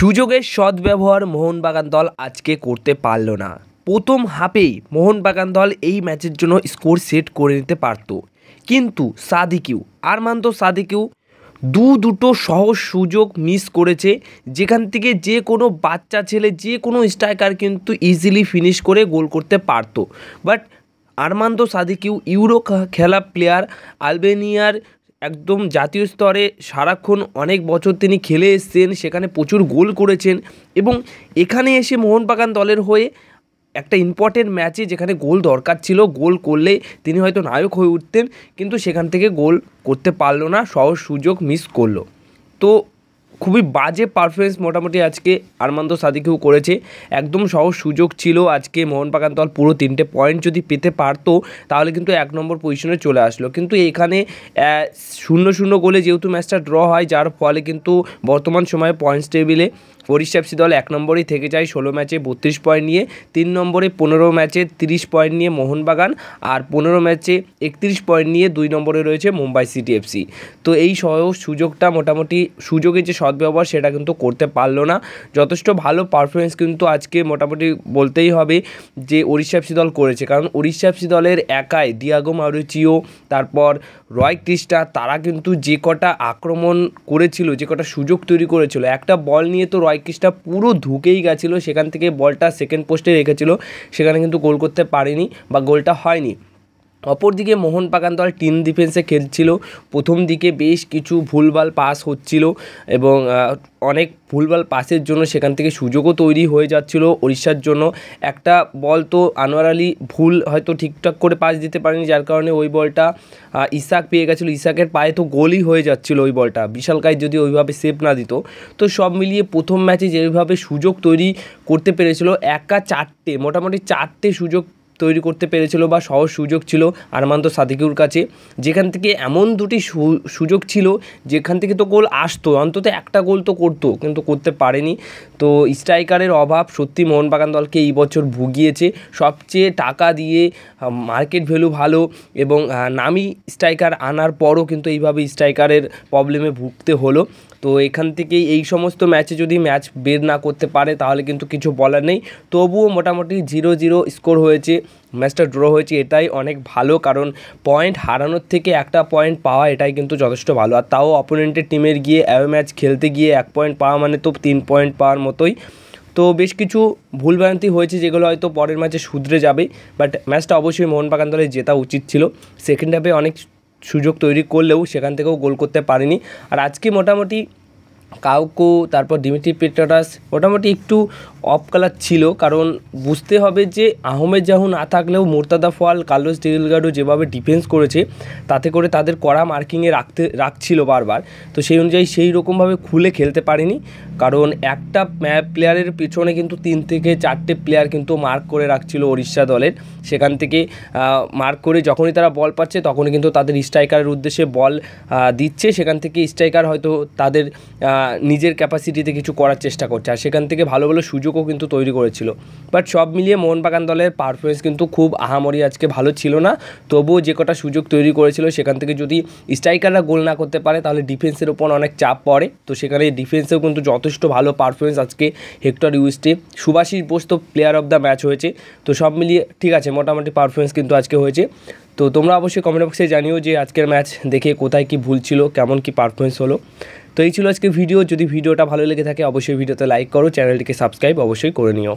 সুযোগের সদ্ব্যবহার মোহনবাগান দল আজকে করতে পারল না। প্রথম হাফেই মোহনবাগান দল এই ম্যাচের জন্য স্কোর সেট করে নিতে পারত, কিন্তু আরমান্দ সাদিকিউ দুটো সহজ সুযোগ মিস করেছে, যেখান থেকে যে কোনো বাচ্চা ছেলে যে কোনো স্ট্রাইকার কিন্তু ইজিলি ফিনিশ করে গোল করতে পারত। বাট আরমান্দ সাদিকিউ ইউরো খেলা প্লেয়ার, আলবেনিয়ার একদম জাতীয় স্তরে সারাক্ষণ অনেক বছর তিনি খেলে এসেছেন, সেখানে প্রচুর গোল করেছেন এবং এখানে এসে মোহনবাগান দলের হয়ে একটা ইম্পর্টেন্ট ম্যাচে যেখানে গোল দরকার ছিল, গোল করলে তিনি হয়তো নায়ক হয়ে উঠতেন, কিন্তু সেখান থেকে গোল করতে পারলো না, সহজ সুযোগ মিস করলো। তো খুবই বাজে পারফরমেন্স মোটামুটি আজকে আরমান্দ সাদিকিউ করেছে। একদম সহজ সুযোগ ছিল আজকে মোহনবাগান দল পুরো 3টে পয়েন্ট যদি পেতে পারতো তাহলে কিন্তু 1 নম্বর পজিশনে চলে আসলো, কিন্তু এখানে 0-0 গোলে যেহেতু ম্যাচটা ড্র হয়, যার ফলে কিন্তু বর্তমান সময়ে পয়েন্টস টেবিলে ওড়িশা এফসি দল 1 নম্বরেই থেকে যায় 16 ম্যাচে 32 পয়েন্ট নিয়ে। 3 নম্বরে 15 ম্যাচে 30 পয়েন্ট নিয়ে মোহনবাগান, আর 15 ম্যাচে 31 পয়েন্ট নিয়ে 2 নম্বরে রয়েছে মুম্বাই সিটি এফসি। তো এই সহজ সুযোগটা মোটামুটি সুযোগের যে সদ্ব্যবহার সেটা কিন্তু করতে পারলো না। যথেষ্ট ভালো পারফরমেন্স কিন্তু আজকে মোটামুটি বলতেই হবে যে ওড়িশা এফসি দল করেছে, কারণ ওড়িশা এফসি দলের একাই ডিয়াগো মাউরিচিও, তারপর রয় ক্রিস্টা, তারা কিন্তু যে কটা আক্রমণ করেছিল, যে কটা সুযোগ তৈরি করেছিল, একটা বল নিয়ে তো রয় ক্রিস্টা পুরো ঢুকেই গেছিলো, সেখান থেকে বলটা সেকেন্ড পোস্টে রেখেছিল, সেখানে কিন্তু গোল করতে পারেনি বা গোলটা হয়নি। অপরদিকে মোহনবাগান দল টিম ডিফেন্সে খেলছিল, প্রথম দিকে বেশ কিছু ভুলভাল পাস হচ্ছিল এবং অনেক ভুলভাল পাসের জন্য সেখান থেকে সুযোগও তৈরি হয়ে যাচ্ছিল ওড়িশার জন্য। একটা বল তো আনোয়ার আলী ভুল হয়তো ঠিকঠাক করে পাস দিতে পারেনি, যার কারণে ওই বলটা ইসাক পেয়ে গেছিলো, ইসাকের পায়ে তো গোলই হয়ে যাচ্ছিলো ওই বলটা, বিশালকায় যদি ওইভাবে সেভ না দিত। তো সব মিলিয়ে প্রথম ম্যাচে যেভাবে সুযোগ তৈরি করতে পেরেছিল, মোটামুটি 4টে সুযোগ তৈরি করতে পেরেছিল বা সহজ সুযোগ ছিল আরমান্দ সাদিকিউর কাছে, যেখান থেকে এমন দুটি সুযোগ ছিল যেখান থেকে তো গোল আসতো, অন্তত একটা গোল তো করতো, কিন্তু করতে পারেনি। তো স্ট্রাইকারের অভাব সত্যি মোহনবাগান দলকে এই বছর ভুগিয়েছে। সবচেয়ে টাকা দিয়ে মার্কেট ভ্যালু ভালো এবং নামি স্ট্রাইকার আনার পরও কিন্তু এইভাবে স্ট্রাইকারের প্রবলেমে ভুগতে হলো। তো এখান থেকেই এই সমস্ত ম্যাচে যদি ম্যাচ বের না করতে পারে তাহলে কিন্তু কিছু বলার নেই। তবুও মোটামুটি 0-0 স্কোর হয়েছে, ম্যাচটা ড্র হয়েছে, এটাই অনেক ভালো, কারণ পয়েন্ট হারানোর থেকে একটা পয়েন্ট পাওয়া এটাই কিন্তু যথেষ্ট ভালো। আর তাও অপোনেন্টের টিমের গিয়ে অ্যাওয়ে ম্যাচ খেলতে গিয়ে 1 পয়েন্ট পাওয়া মানে তো 3 পয়েন্ট পাওয়ার মতোই। তো বেশ কিছু ভুলভ্রান্তি হয়েছে যেগুলো হয়তো পরের ম্যাচে শুধরে যাবে, বাট ম্যাচটা অবশ্যই মোহনবাগান দলের জেতা উচিত ছিল। সেকেন্ড হাফে অনেক সুযোগ তৈরি করলেও সেখান থেকেও গোল করতে পারেনি। আর আজকে মোটামুটি কাউকো, তারপর দিমিত্রি পেট্রাস মোটামুটি একটু অফ কালার ছিল, কারণ বুঝতে হবে যে আহমেদ জাহু না থাকলেও মোর্তাদা ফল, কার্লোস ডেলগাডো যেভাবে ডিফেন্স করেছে তাতে করে তাদের কড়া মার্কিংয়ে রাখছিল বারবার, তো সেই অনুযায়ী সেই রকমভাবে খুলে খেলতে পারেনি, কারণ একটা প্লেয়ারের পিছনে কিন্তু 3 থেকে 4টে প্লেয়ার কিন্তু মার্ক করে রাখছিল ওড়িশা দলের। সেখান থেকে মার্ক করে যখনই তারা বল পাচ্ছে তখনই কিন্তু তাদের স্ট্রাইকারের উদ্দেশ্যে বল দিচ্ছে, সেখান থেকে স্ট্রাইকার হয়তো তাদের নিজের ক্যাপাসিটিতে কিছু করার চেষ্টা করছে, আর সেখান থেকে ভালো ভালো সুযোগও কিন্তু তৈরি করেছিল। বাট সব মিলিয়ে মোহনবাগান দলের পারফরমেন্স কিন্তু খুব আহামরি আজকে ভালো ছিল না। তবুও যে কটা সুযোগ তৈরি করেছিল সেখান থেকে যদি স্ট্রাইকাররা গোল না করতে পারে তাহলে ডিফেন্সের ওপর অনেক চাপ পড়ে, তো সেখানে ডিফেন্সেও কিন্তু যথেষ্ট ভালো পারফরমেন্স আজকে হেক্টর ইউস্টে, সুভাশিস বোস তো প্লেয়ার অফ দ্য ম্যাচ হয়েছে। তো সব মিলিয়ে ঠিক আছে, মোটামুটি পারফরমেন্স কিন্তু আজকে হয়েছে। তো তোমরা অবশ্যই কমেন্ট বক্সে জানিও যে আজকের ম্যাচ দেখে কোথায় কি ভুল ছিল, কেমন কি পারফরমেন্স হলো। তো এই ছিল আজকে ভিডিও। যদি ভিডিওটা ভালো লেগে থাকে অবশ্যই ভিডিওতে লাইক করো, চ্যানেলটিকে সাবস্ক্রাইব অবশ্যই করে নিও।